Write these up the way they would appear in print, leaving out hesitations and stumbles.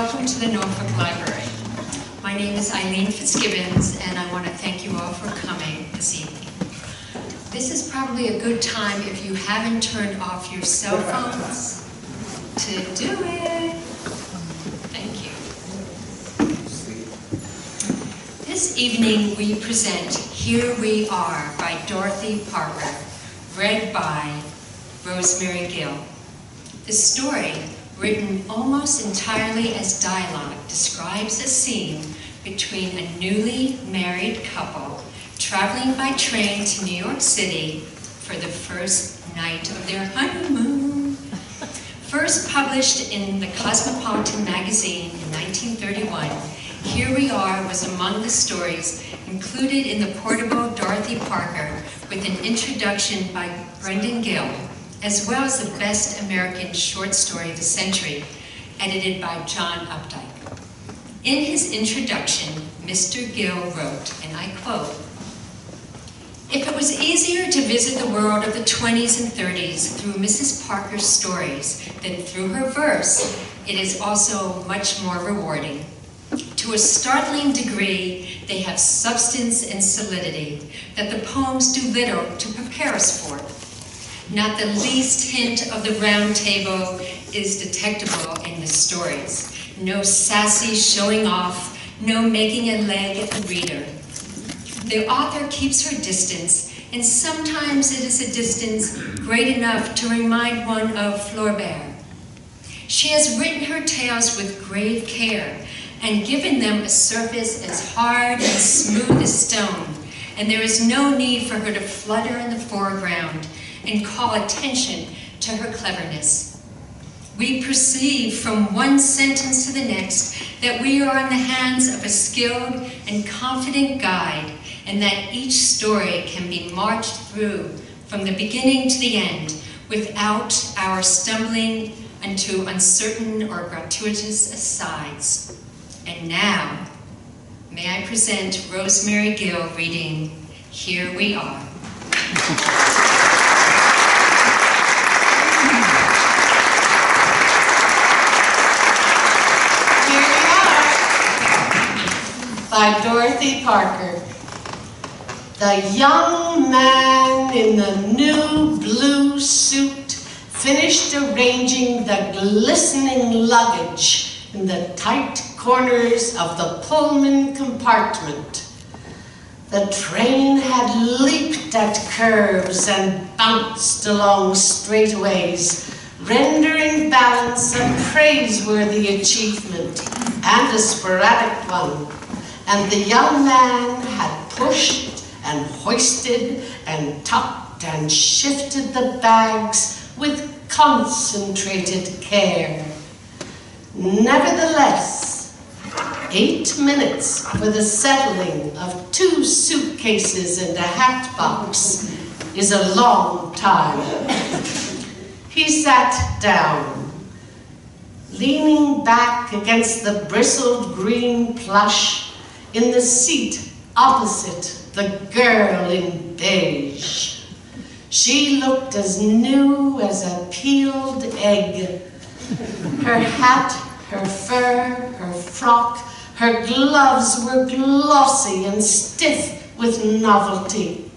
welcome to the Norfolk Library. My name is Eileen Fitzgibbons, and I want to thank you all for coming this evening. This is probably a good time, if you haven't turned off your cell phones, to do it. Thank you. This evening we present Here We Are by Dorothy Parker, read by Rosemary Gill. The story, written almost entirely as dialogue, describes a scene between a newly married couple traveling by train to New York City for the first night of their honeymoon. First published in the Cosmopolitan magazine in 1931, Here We Are was among the stories included in the portable Dorothy Parker with an introduction by Brendan Gill, as well as the Best American Short Story of the Century, edited by John Updike. In his introduction, Mr. Gill wrote, and I quote, "If it was easier to visit the world of the 20s and 30s through Mrs. Parker's stories than through her verse, it is also much more rewarding. To a startling degree, they have substance and solidity that the poems do little to prepare us for. Not the least hint of the round table is detectable in the stories. No sassy showing off, no making a leg at the reader. The author keeps her distance, and sometimes it is a distance great enough to remind one of Flaubert. She has written her tales with grave care and given them a surface as hard and smooth as stone, and there is no need for her to flutter in the foreground and call attention to her cleverness. We perceive from one sentence to the next that we are in the hands of a skilled and confident guide, and that each story can be marched through from the beginning to the end without our stumbling into uncertain or gratuitous asides. And now, may I present Rosemary Gill reading Here We Are." By Dorothy Parker. The young man in the new blue suit finished arranging the glistening luggage in the tight corners of the Pullman compartment. The train had leaped at curves and bounced along straightaways, rendering balance a praiseworthy achievement and a sporadic one. And the young man had pushed and hoisted and tucked and shifted the bags with concentrated care. Nevertheless, 8 minutes for the settling of 2 suitcases and a hat box is a long time. He sat down, leaning back against the bristled green plush in the seat opposite the girl in beige. She looked as new as a peeled egg. Her hat, her fur, her frock, her gloves were glossy and stiff with novelty.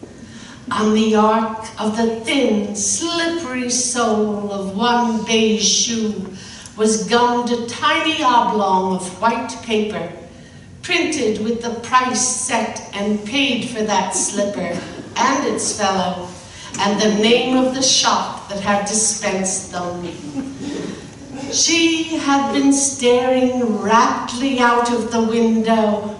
On the arc of the thin, slippery sole of one beige shoe was gummed a tiny oblong of white paper, printed with the price set and paid for that slipper and its fellow, and the name of the shop that had dispensed them. She had been staring raptly out of the window,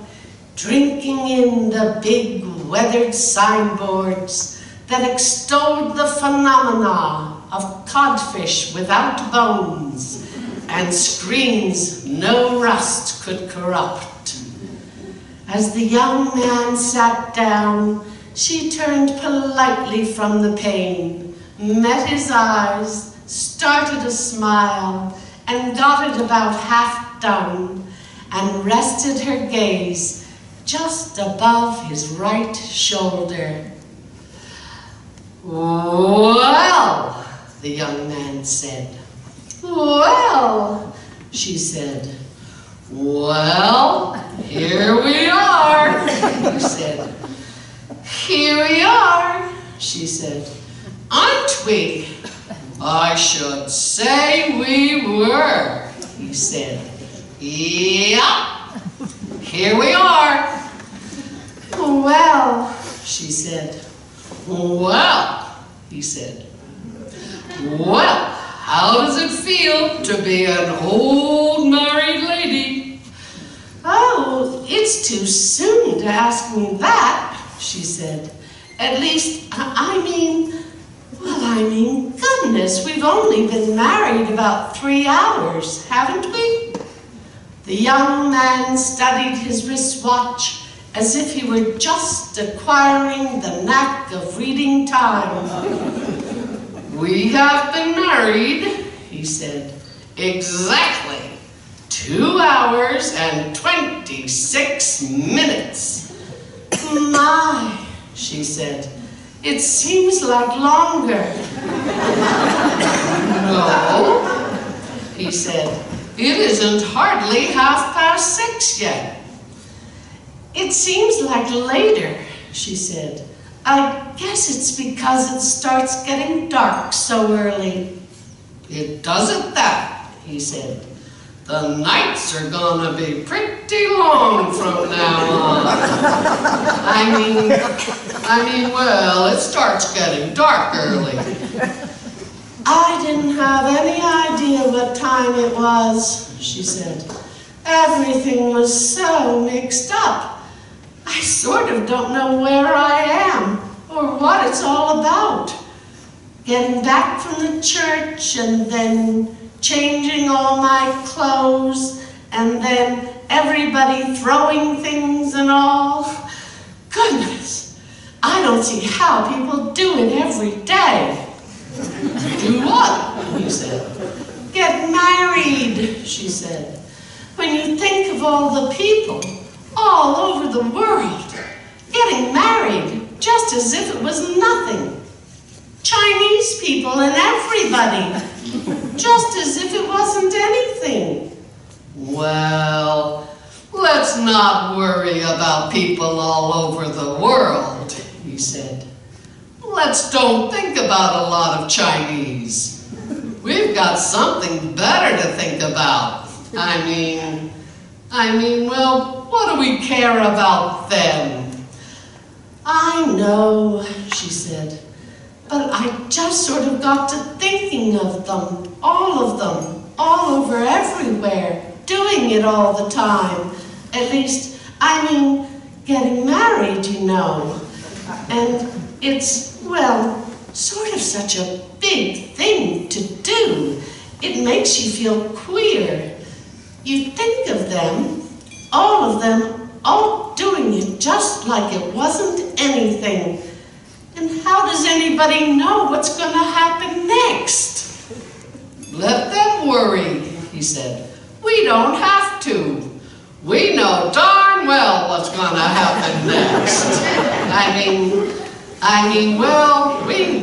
drinking in the big weathered signboards that extolled the phenomena of codfish without bones and screens no rust could corrupt. As the young man sat down, she turned politely from the pane, met his eyes, started a smile, and got it about half done, and rested her gaze just above his right shoulder. "Well," the young man said. "Well," she said, Well, here we are, he said. Here we are, she said. Aren't we? I should say we were, he said. Yeah, here we are. Well, she said. Well, he said. Well, how does it feel to be an old married lady? Oh, it's too soon to ask me that, she said. At least, I mean, goodness, we've only been married about 3 hours, haven't we? The young man studied his wristwatch as if he were just acquiring the knack of reading time. We have been married, he said, exactly 2 hours and 26 minutes. My, she said, it seems like longer. No, he said, it isn't hardly 6:30 yet. It seems like later, she said. I guess it's because it starts getting dark so early. It doesn't that, he said. The nights are gonna be pretty long from now on. I mean, well, it starts getting dark early. I didn't have any idea what time it was, she said. Everything was so mixed up. I sort of don't know where I am or what it's all about. Getting back from the church and then changing all my clothes and then everybody throwing things and all. Goodness, I don't see how people do it every day. Do what? He said. Get married, she said. When you think of all the people all over the world getting married just as if it was nothing. Chinese people and everybody, just as if it wasn't anything. Well, let's not worry about people all over the world, he said. Let's don't think about a lot of Chinese. We've got something better to think about. I mean, well, what do we care about them? I know, she said, but I just sort of got to thinking of them, all over everywhere, doing it all the time. At least, getting married, you know. And it's, well, sort of such a big thing to do. It makes you feel queer. You think of them, all doing it just like it wasn't anything. And how does anybody know what's going to happen next? Let them worry, he said. We don't have to. We know darn well what's going to happen next. Well, we